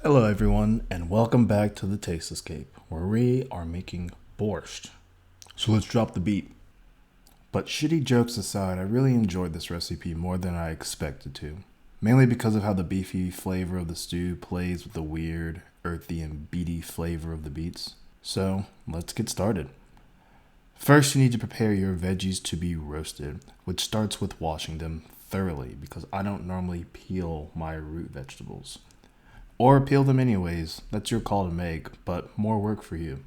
Hello everyone, and welcome back to the Taste Escape, where we are making borscht. So let's drop the beat. But shitty jokes aside, I really enjoyed this recipe more than I expected to. Mainly because of how the beefy flavor of the stew plays with the weird, earthy, and beety flavor of the beets. So let's get started. First, you need to prepare your veggies to be roasted, which starts with washing them thoroughly because I don't normally peel my root vegetables. Or peel them anyways, that's your call to make, but more work for you.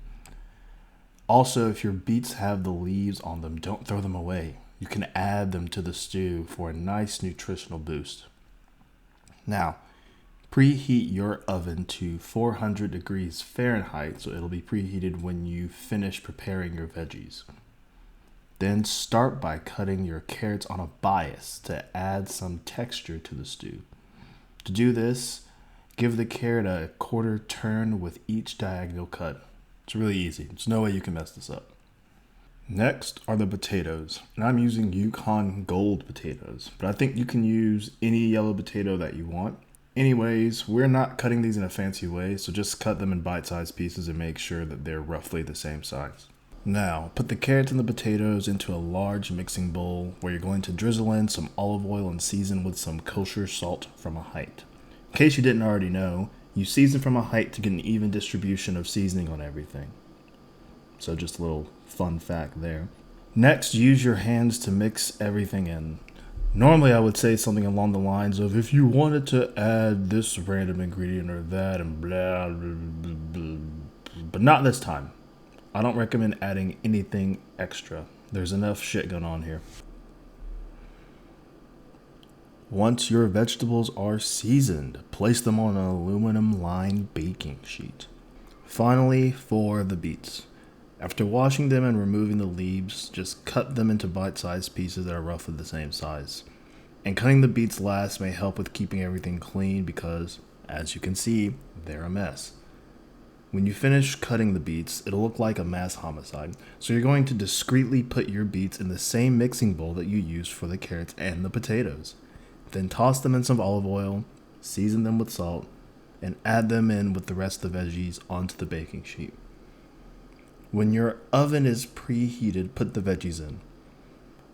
Also, if your beets have the leaves on them, don't throw them away. You can add them to the stew for a nice nutritional boost. Now, preheat your oven to 400 degrees Fahrenheit so it'll be preheated when you finish preparing your veggies. Then start by cutting your carrots on a bias to add some texture to the stew. To do this, give the carrot a quarter turn with each diagonal cut. It's really easy. There's no way you can mess this up. Next are the potatoes. And I'm using Yukon Gold potatoes, but I think you can use any yellow potato that you want. Anyways, we're not cutting these in a fancy way, so just cut them in bite-sized pieces and make sure that they're roughly the same size. Now, put the carrots and the potatoes into a large mixing bowl where you're going to drizzle in some olive oil and season with some kosher salt from a height. In case you didn't already know, you season from a height to get an even distribution of seasoning on everything. So just a little fun fact there. Next, use your hands to mix everything in. Normally I would say something along the lines of, if you wanted to add this random ingredient or that and blah, blah, blah, blah, but not this time. I don't recommend adding anything extra. There's enough shit going on here. Once your vegetables are seasoned, place them on an aluminum lined baking sheet. Finally, for the beets. After washing them and removing the leaves, just cut them into bite-sized pieces that are roughly the same size. And cutting the beets last may help with keeping everything clean because, as you can see, they're a mess. When you finish cutting the beets, it'll look like a mass homicide. So you're going to discreetly put your beets in the same mixing bowl that you used for the carrots and the potatoes. Then toss them in some olive oil, season them with salt, and add them in with the rest of the veggies onto the baking sheet. When your oven is preheated, put the veggies in.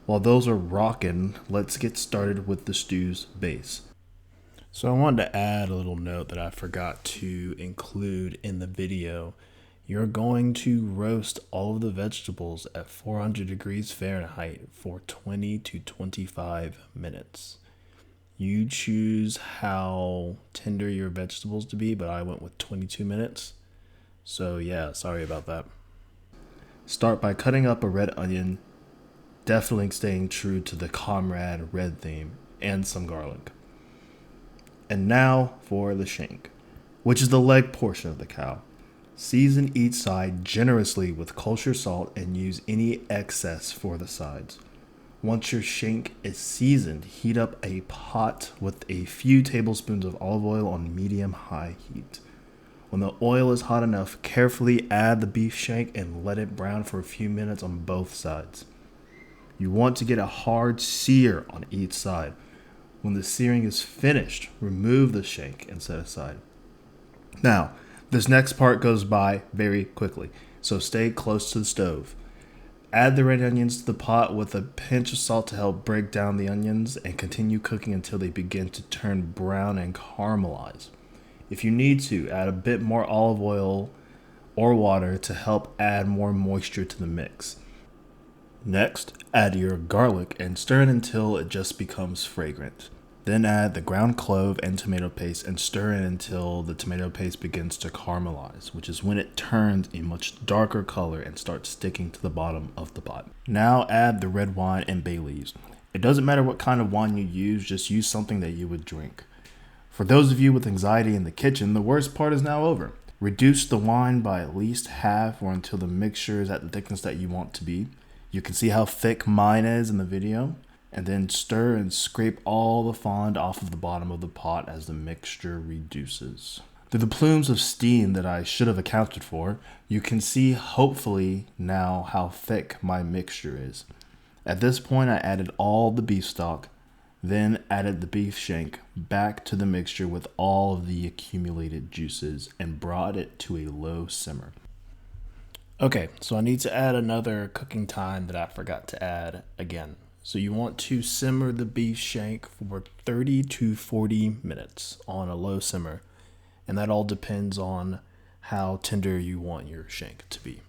While those are rocking, let's get started with the stew's base. So I wanted to add a little note that I forgot to include in the video. You're going to roast all of the vegetables at 400 degrees Fahrenheit for 20 to 25 minutes. You choose how tender your vegetables to be, but I went with 22 minutes. So yeah, sorry about that. Start by cutting up a red onion, definitely staying true to the Comrade red theme, and some garlic. And now for the shank, which is the leg portion of the cow. Season each side generously with kosher salt and use any excess for the sides. Once your shank is seasoned, heat up a pot with a few tablespoons of olive oil on medium-high heat. When the oil is hot enough, carefully add the beef shank and let it brown for a few minutes on both sides. You want to get a hard sear on each side. When the searing is finished, remove the shank and set aside. Now, this next part goes by very quickly, so stay close to the stove. Add the red onions to the pot with a pinch of salt to help break down the onions and continue cooking until they begin to turn brown and caramelize. If you need to, add a bit more olive oil or water to help add more moisture to the mix. Next, add your garlic and stir it until it just becomes fragrant. Then add the ground clove and tomato paste and stir it until the tomato paste begins to caramelize, which is when it turns a much darker color and starts sticking to the bottom of the pot. Now add the red wine and bay leaves. It doesn't matter what kind of wine you use, just use something that you would drink. For those of you with anxiety in the kitchen, the worst part is now over. Reduce the wine by at least half or until the mixture is at the thickness that you want to be. You can see how thick mine is in the video. And then stir and scrape all the fond off of the bottom of the pot as the mixture reduces. Through the plumes of steam that I should have accounted for, you can see hopefully now how thick my mixture is. At this point I added all the beef stock, Then added the beef shank back to the mixture with all of the accumulated juices and brought it to a low simmer. Okay, so I need to add another cooking time that I forgot to add again. So you want to simmer the beef shank for 30 to 40 minutes on a low simmer, and that all depends on how tender you want your shank to be.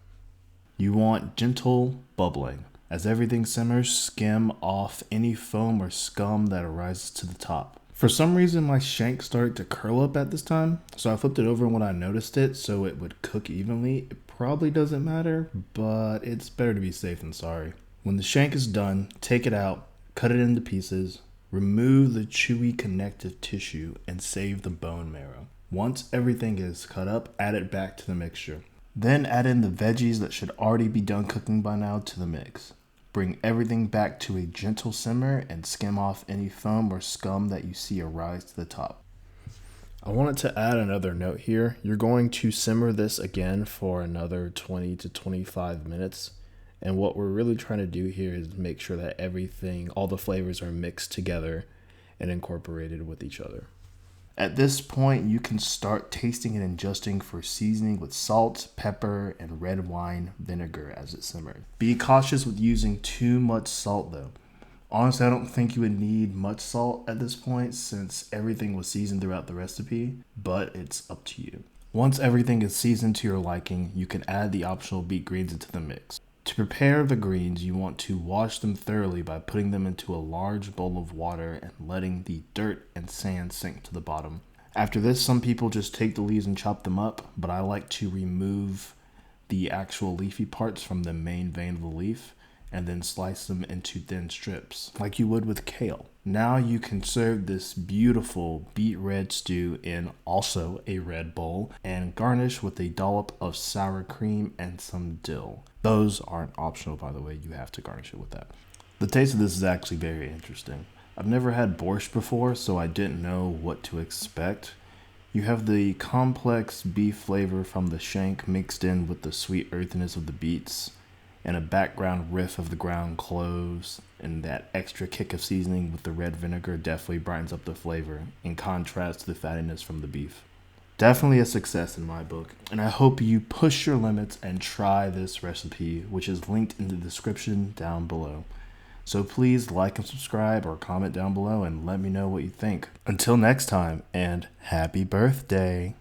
You want gentle bubbling. As everything simmers, skim off any foam or scum that arises to the top. For some reason, my shank started to curl up at this time, so I flipped it over when I noticed it so it would cook evenly. It probably doesn't matter, but it's better to be safe than sorry. When the shank is done, take it out, cut it into pieces, remove the chewy connective tissue, and save the bone marrow. Once everything is cut up, add it back to the mixture. Then add in the veggies that should already be done cooking by now to the mix. Bring everything back to a gentle simmer and skim off any foam or scum that you see arise to the top. I wanted to add another note here. You're going to simmer this again for another 20 to 25 minutes. And what we're really trying to do here is make sure that everything, all the flavors are mixed together and incorporated with each other. At this point, you can start tasting and adjusting for seasoning with salt, pepper, and red wine vinegar as it simmers. Be cautious with using too much salt though. Honestly, I don't think you would need much salt at this point since everything was seasoned throughout the recipe, but it's up to you. Once everything is seasoned to your liking, you can add the optional beet greens into the mix. To prepare the greens, you want to wash them thoroughly by putting them into a large bowl of water and letting the dirt and sand sink to the bottom. After this, some people just take the leaves and chop them up, but I like to remove the actual leafy parts from the main vein of the leaf and then slice them into thin strips, like you would with kale. Now you can serve this beautiful beet red stew in also a red bowl and garnish with a dollop of sour cream and some dill. Those aren't optional, by the way. You have to garnish it with that. The taste of this is actually very interesting. I've never had borscht before, so I didn't know what to expect. You have the complex beef flavor from the shank mixed in with the sweet earthiness of the beets, and a background riff of the ground cloves, and that extra kick of seasoning with the red vinegar definitely brightens up the flavor, in contrast to the fattiness from the beef. Definitely a success in my book, and I hope you push your limits and try this recipe, which is linked in the description down below. So please like and subscribe or comment down below and let me know what you think. Until next time, and happy birthday!